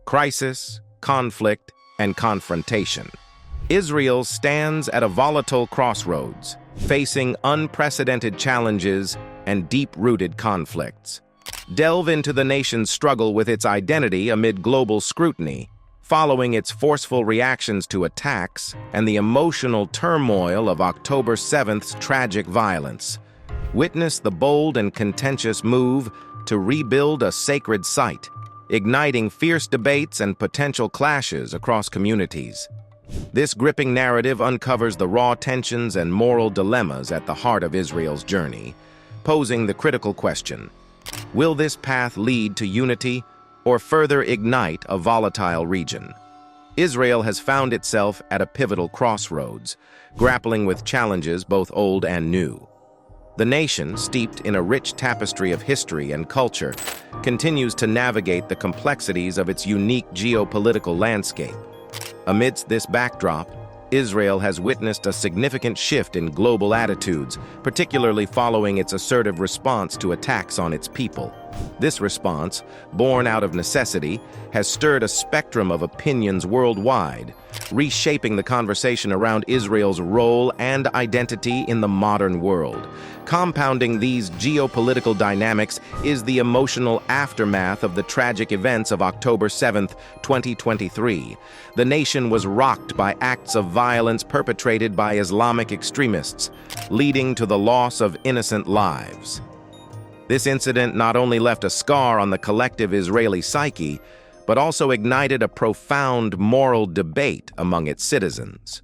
crisis, conflict, and confrontation. Israel stands at a volatile crossroads, facing unprecedented challenges and deep-rooted conflicts. Delve into the nation's struggle with its identity amid global scrutiny, following its forceful reactions to attacks and the emotional turmoil of October 7th's tragic violence. Witness the bold and contentious move to rebuild a sacred site, igniting fierce debates and potential clashes across communities. This gripping narrative uncovers the raw tensions and moral dilemmas at the heart of Israel's journey, posing the critical question: will this path lead to unity or further ignite a volatile region? Israel has found itself at a pivotal crossroads, grappling with challenges both old and new. The nation, steeped in a rich tapestry of history and culture, continues to navigate the complexities of its unique geopolitical landscape. Amidst this backdrop, Israel has witnessed a significant shift in global attitudes, particularly following its assertive response to attacks on its people. This response, born out of necessity, has stirred a spectrum of opinions worldwide, reshaping the conversation around Israel's role and identity in the modern world. Compounding these geopolitical dynamics is the emotional aftermath of the tragic events of October 7, 2023. The nation was rocked by acts of violence perpetrated by Islamic extremists, leading to the loss of innocent lives. This incident not only left a scar on the collective Israeli psyche, but also ignited a profound moral debate among its citizens.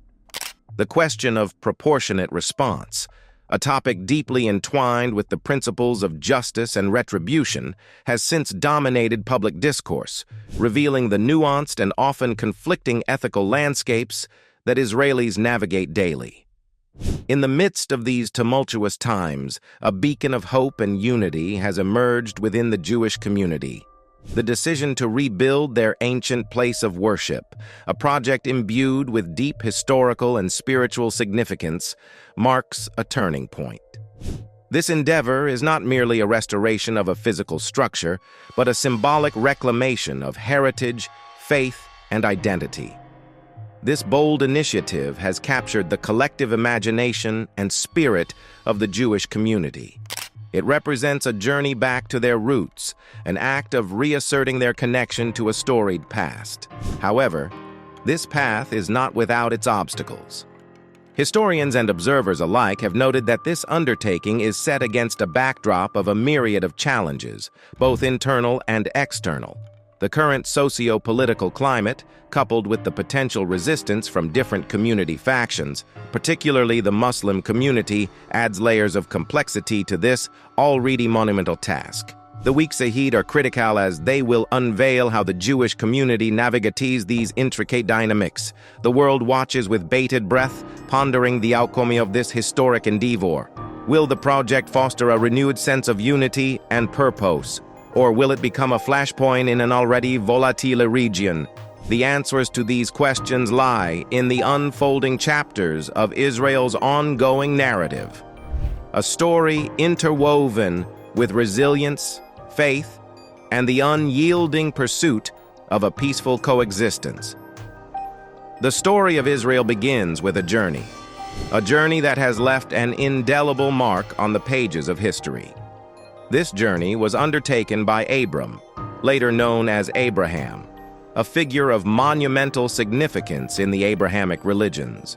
The question of proportionate response, a topic deeply entwined with the principles of justice and retribution, has since dominated public discourse, revealing the nuanced and often conflicting ethical landscapes that Israelis navigate daily. In the midst of these tumultuous times, a beacon of hope and unity has emerged within the Jewish community. The decision to rebuild their ancient place of worship, a project imbued with deep historical and spiritual significance, marks a turning point. This endeavor is not merely a restoration of a physical structure, but a symbolic reclamation of heritage, faith, and identity. This bold initiative has captured the collective imagination and spirit of the Jewish community. It represents a journey back to their roots, an act of reasserting their connection to a storied past. However, this path is not without its obstacles. Historians and observers alike have noted that this undertaking is set against a backdrop of a myriad of challenges, both internal and external. The current socio-political climate, coupled with the potential resistance from different community factions, particularly the Muslim community, adds layers of complexity to this already monumental task. The weeks ahead are critical as they will unveil how the Jewish community navigates these intricate dynamics. The world watches with bated breath, pondering the outcome of this historic endeavor. Will the project foster a renewed sense of unity and purpose? Or will it become a flashpoint in an already volatile region? The answers to these questions lie in the unfolding chapters of Israel's ongoing narrative. A story interwoven with resilience, faith, and the unyielding pursuit of a peaceful coexistence. The story of Israel begins with a journey that has left an indelible mark on the pages of history. This journey was undertaken by Abram, later known as Abraham, a figure of monumental significance in the Abrahamic religions.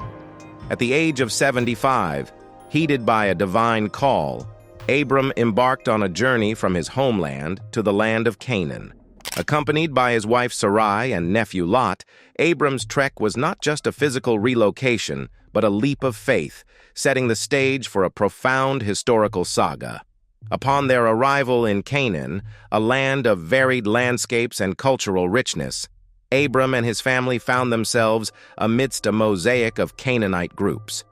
At the age of 75, heeded by a divine call, Abram embarked on a journey from his homeland to the land of Canaan. Accompanied by his wife Sarai and nephew Lot, Abram's trek was not just a physical relocation, but a leap of faith, setting the stage for a profound historical saga. Upon their arrival in Canaan, a land of varied landscapes and cultural richness, Abram and his family found themselves amidst a mosaic of Canaanite groups.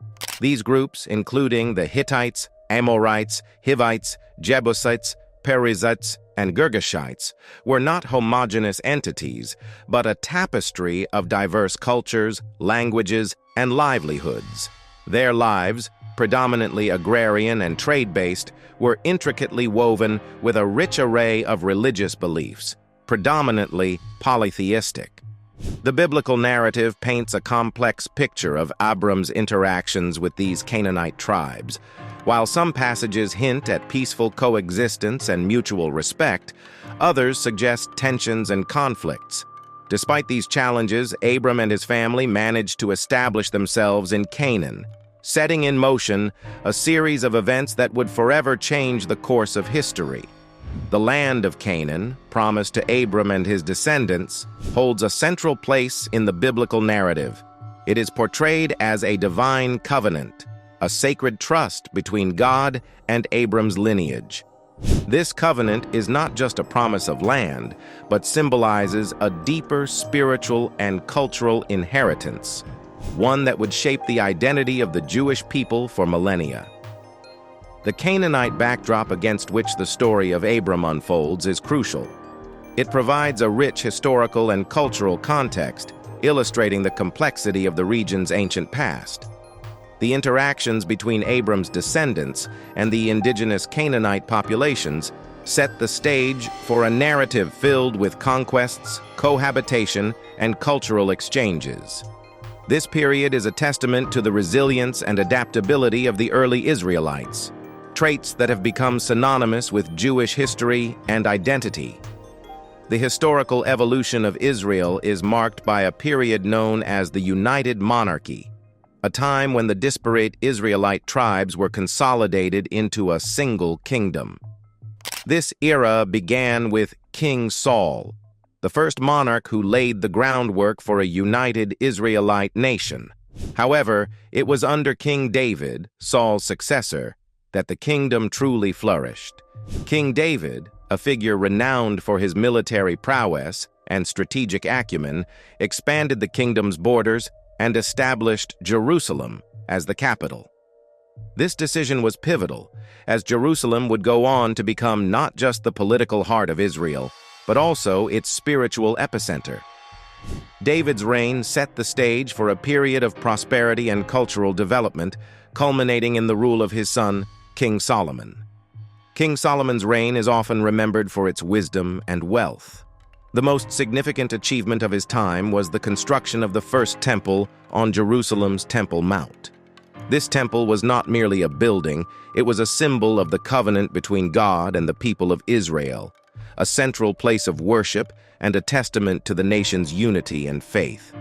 These groups, including the Hittites, Amorites, Hivites, Jebusites, Perizzites, and Girgashites, were not homogeneous entities, but a tapestry of diverse cultures, languages, and livelihoods. Their lives, predominantly agrarian and trade-based, were intricately woven with a rich array of religious beliefs. predominantly polytheistic. The biblical narrative paints a complex picture of Abram's interactions with these Canaanite tribes. While some passages hint at peaceful coexistence and mutual respect, others suggest tensions and conflicts. Despite these challenges, Abram and his family managed to establish themselves in Canaan, setting in motion a series of events that would forever change the course of history. The land of Canaan, promised to Abram and his descendants, holds a central place in the biblical narrative. It is portrayed as a divine covenant, a sacred trust between God and Abram's lineage. This covenant is not just a promise of land, but symbolizes a deeper spiritual and cultural inheritance, one that would shape the identity of the Jewish people for millennia. The Canaanite backdrop against which the story of Abram unfolds is crucial. It provides a rich historical and cultural context, illustrating the complexity of the region's ancient past. The interactions between Abram's descendants and the indigenous Canaanite populations set the stage for a narrative filled with conquests, cohabitation, and cultural exchanges. This period is a testament to the resilience and adaptability of the early Israelites, traits that have become synonymous with Jewish history and identity. The historical evolution of Israel is marked by a period known as the United Monarchy, a time when the disparate Israelite tribes were consolidated into a single kingdom. This era began with King Saul, the first monarch who laid the groundwork for a united Israelite nation. However, it was under King David, Saul's successor, that the kingdom truly flourished. King David, a figure renowned for his military prowess and strategic acumen, expanded the kingdom's borders and established Jerusalem as the capital. This decision was pivotal, as Jerusalem would go on to become not just the political heart of Israel, but also its spiritual epicenter. David's reign set the stage for a period of prosperity and cultural development, culminating in the rule of his son, King Solomon. King Solomon's reign is often remembered for its wisdom and wealth. The most significant achievement of his time was the construction of the first temple on Jerusalem's Temple Mount. This temple was not merely a building, it was a symbol of the covenant between God and the people of Israel, a central place of worship and a testament to the nation's unity and faith.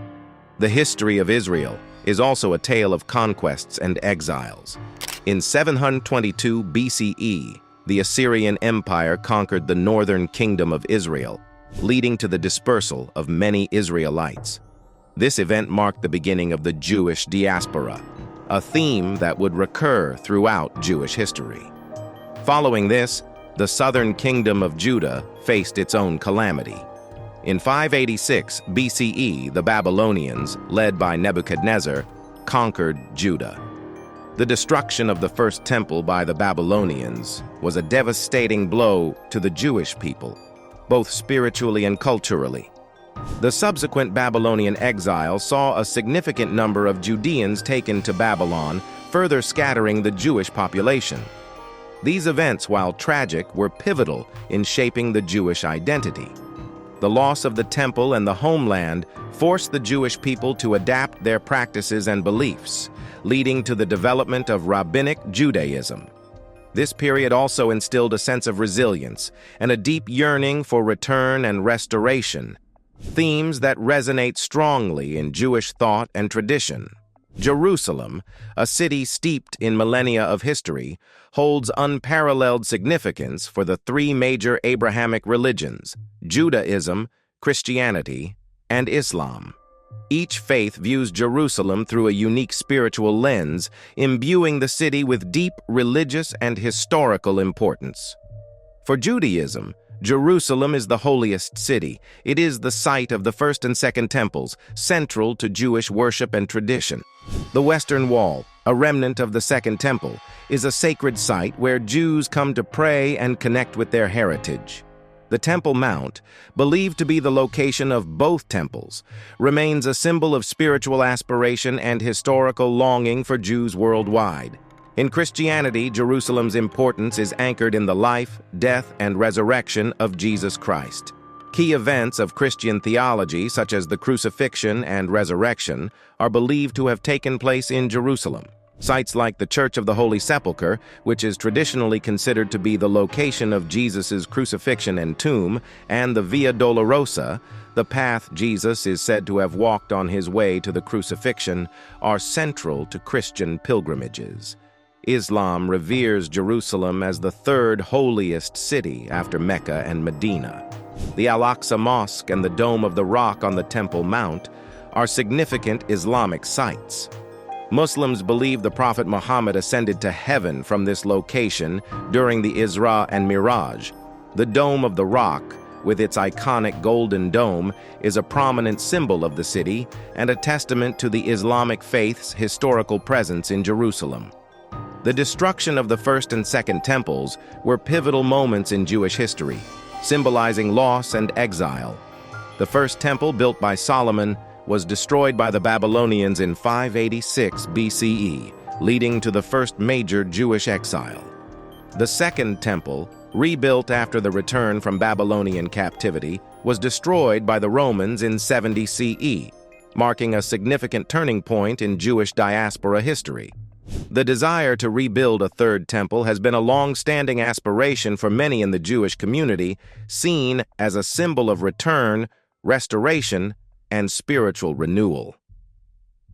The history of Israel is also a tale of conquests and exiles. In 722 BCE, the Assyrian Empire conquered the northern kingdom of Israel, leading to the dispersal of many Israelites. This event marked the beginning of the Jewish diaspora, a theme that would recur throughout Jewish history. Following this, the southern kingdom of Judah faced its own calamity. In 586 BCE, the Babylonians, led by Nebuchadnezzar, conquered Judah. The destruction of the first temple by the Babylonians was a devastating blow to the Jewish people, both spiritually and culturally. The subsequent Babylonian exile saw a significant number of Judeans taken to Babylon, further scattering the Jewish population. These events, while tragic, were pivotal in shaping the Jewish identity. The loss of the temple and the homeland forced the Jewish people to adapt their practices and beliefs, leading to the development of Rabbinic Judaism. This period also instilled a sense of resilience and a deep yearning for return and restoration, themes that resonate strongly in Jewish thought and tradition. Jerusalem, a city steeped in millennia of history, holds unparalleled significance for the three major Abrahamic religions: Judaism, Christianity, and Islam. Each faith views Jerusalem through a unique spiritual lens, imbuing the city with deep religious and historical importance. For Judaism, Jerusalem is the holiest city. It is the site of the first and second temples, central to Jewish worship and tradition. The Western Wall, a remnant of the Second Temple, is a sacred site where Jews come to pray and connect with their heritage. The Temple Mount, believed to be the location of both temples, remains a symbol of spiritual aspiration and historical longing for Jews worldwide. In Christianity, Jerusalem's importance is anchored in the life, death, and resurrection of Jesus Christ. Key events of Christian theology, such as the crucifixion and resurrection, are believed to have taken place in Jerusalem. Sites like the Church of the Holy Sepulchre, which is traditionally considered to be the location of Jesus' crucifixion and tomb, and the Via Dolorosa, the path Jesus is said to have walked on his way to the crucifixion, are central to Christian pilgrimages. Islam reveres Jerusalem as the third holiest city after Mecca and Medina. The Al-Aqsa Mosque and the Dome of the Rock on the Temple Mount are significant Islamic sites. Muslims believe the Prophet Muhammad ascended to heaven from this location during the Isra and Miraj. The Dome of the Rock, with its iconic golden dome, is a prominent symbol of the city and a testament to the Islamic faith's historical presence in Jerusalem. The destruction of the First and Second Temples were pivotal moments in Jewish history, symbolizing loss and exile. The first temple, built by Solomon, was destroyed by the Babylonians in 586 BCE, leading to the first major Jewish exile. The Second Temple, rebuilt after the return from Babylonian captivity, was destroyed by the Romans in 70 CE, marking a significant turning point in Jewish diaspora history. The desire to rebuild a third temple has been a long-standing aspiration for many in the Jewish community, seen as a symbol of return, restoration, and spiritual renewal.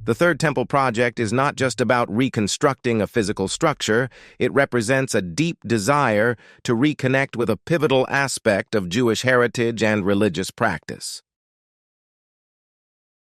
The Third Temple project is not just about reconstructing a physical structure, it represents a deep desire to reconnect with a pivotal aspect of Jewish heritage and religious practice.